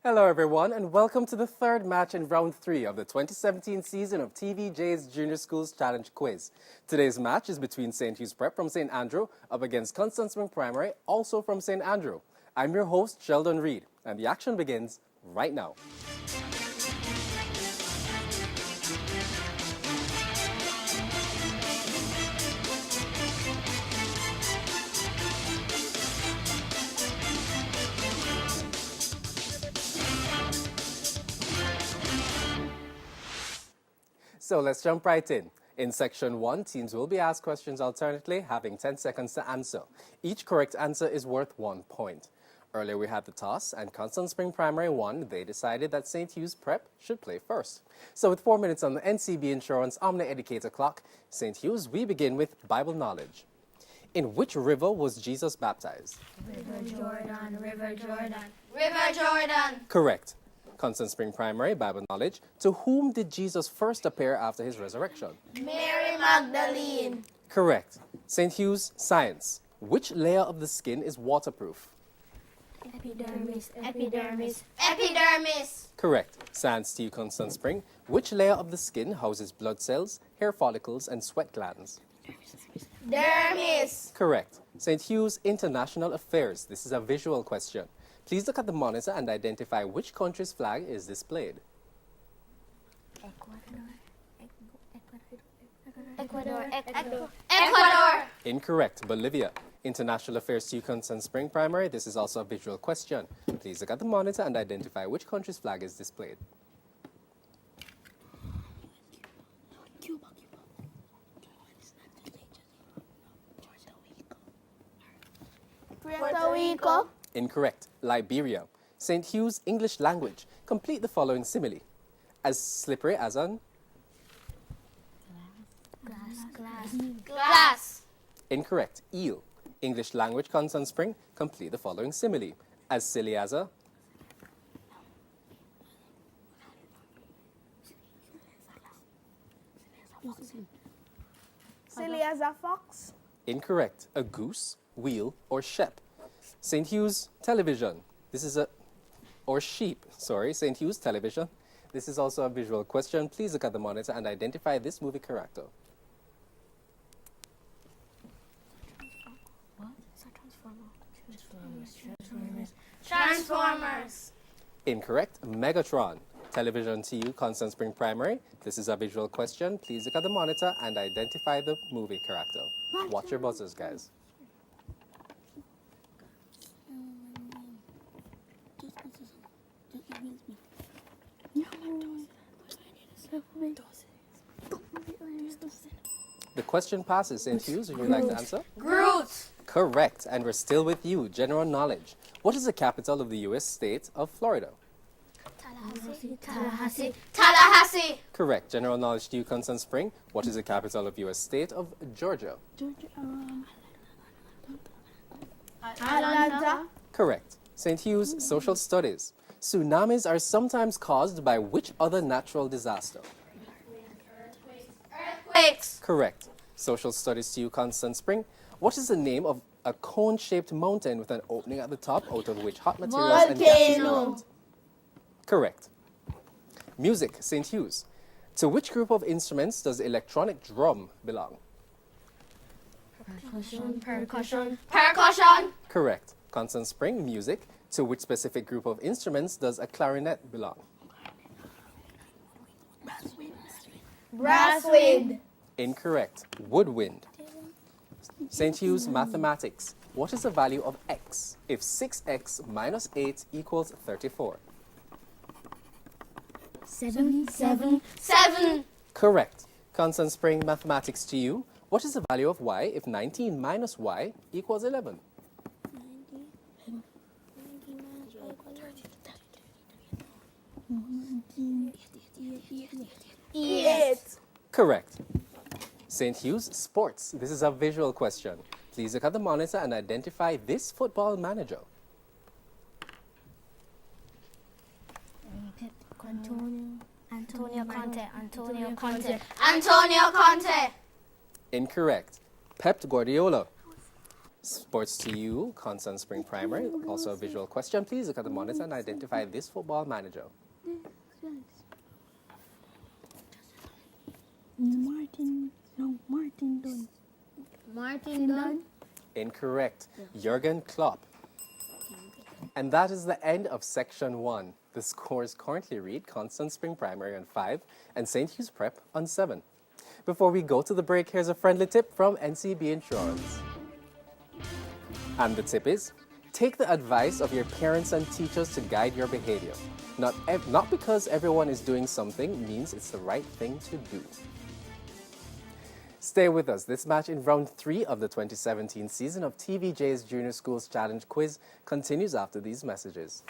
Hello everyone and welcome to the third match in round 3 of the 2017 season of TVJ's Junior Schools Challenge Quiz. Today's match is between St. Hugh's Prep from St. Andrew up against Constant Spring Primary, also from St. Andrew. I'm your host, Sheldon Reed, and the action begins right now. So let's jump right in. In section 1, teams will be asked questions alternately, having 10 seconds to answer. Each correct answer is worth 1 point. Earlier we had the toss, and Constant Spring Primary won. They decided that St. Hugh's Prep should play first. So with 4 minutes on the NCB Insurance Omni Educator clock, St. Hugh's, we begin with Bible knowledge. In which river was Jesus baptized? River Jordan, River Jordan. River Jordan. Correct. Constant Spring Primary, Bible knowledge. To whom did Jesus first appear after his resurrection? Mary Magdalene. Correct. St. Hugh's, science. Which layer of the skin is waterproof? Epidermis, epidermis. Epidermis. Correct. Science to you, Constant Spring. Which layer of the skin houses blood cells, hair follicles, and sweat glands? Dermis. Correct. St. Hugh's, international affairs. This is a visual question. Please look at the monitor and identify which country's flag is displayed. Ecuador, Ecuador. Ecuador. Incorrect. Bolivia. International affairs to you, Constant Spring Primary. This is also a visual question. Please look at the monitor and identify which country's flag is displayed. Puerto Rico. Incorrect. Liberia. St. Hugh's, English language. Complete the following simile. As slippery as an... Glass. Incorrect. Eel. English language, Constant Spring. Complete the following simile. As silly as a... Silly as a fox. Incorrect. A goose, wheel, or shep. St. Hugh's, television. This is a... Or sheep, sorry. St. Hugh's, television. This is also a visual question. Please look at the monitor and identify this movie character. Transformers. Incorrect. Megatron. Television to you, Constant Spring Primary. This is a visual question. Please look at the monitor and identify the movie character. Watch your buzzers, guys. The question passes. St. Hugh's, would you like to answer? Groot. Correct. And we're still with you. General knowledge. What is the capital of the U.S. state of Florida? Tallahassee. Tallahassee. Correct. General knowledge to you, Constant Spring. What is the capital of U.S. state of Georgia? Atlanta. Correct. St. Hugh's, social studies. Tsunamis are sometimes caused by which other natural disaster? Earthquakes. Correct. Social studies to you, Constant Spring. What is the name of a cone-shaped mountain with an opening at the top out of which hot materials and gases erupt? Correct. Music, St. Hugh's. To which group of instruments does the electronic drum belong? Percussion. Percussion. Correct. Constant Spring, music. To which specific group of instruments does a clarinet belong? Brasswind. Incorrect. Woodwind. St. Hugh's, mathematics. What is the value of x if 6x minus 8 equals 34? 7. 7. Correct. Constant Spring, mathematics to you. What is the value of y if 19 minus y equals 11? 8. Correct. St. Hugh's, sports. This is a visual question. Please look at the monitor and identify this football manager. Antonio Conte. Antonio Conte. Antonio Conte. Incorrect. Pep Guardiola. Sports to you, Constance Spring Primary. Also a visual question. Please look at the monitor and identify this football manager. Martin Dunn. Martin Dunn. Incorrect. Jurgen Klopp. And that is the end of section 1. The scores currently read Constance Spring Primary on 5 and St. Hugh's Prep on 7. Before we go to the break, here's a friendly tip from NCB Insurance. And the tip is, take the advice of your parents and teachers to guide your behavior. Not because everyone is doing something means it's the right thing to do. Stay with us. This match in round 3 of the 2017 season of TVJ's Junior Schools Challenge Quiz continues after these messages.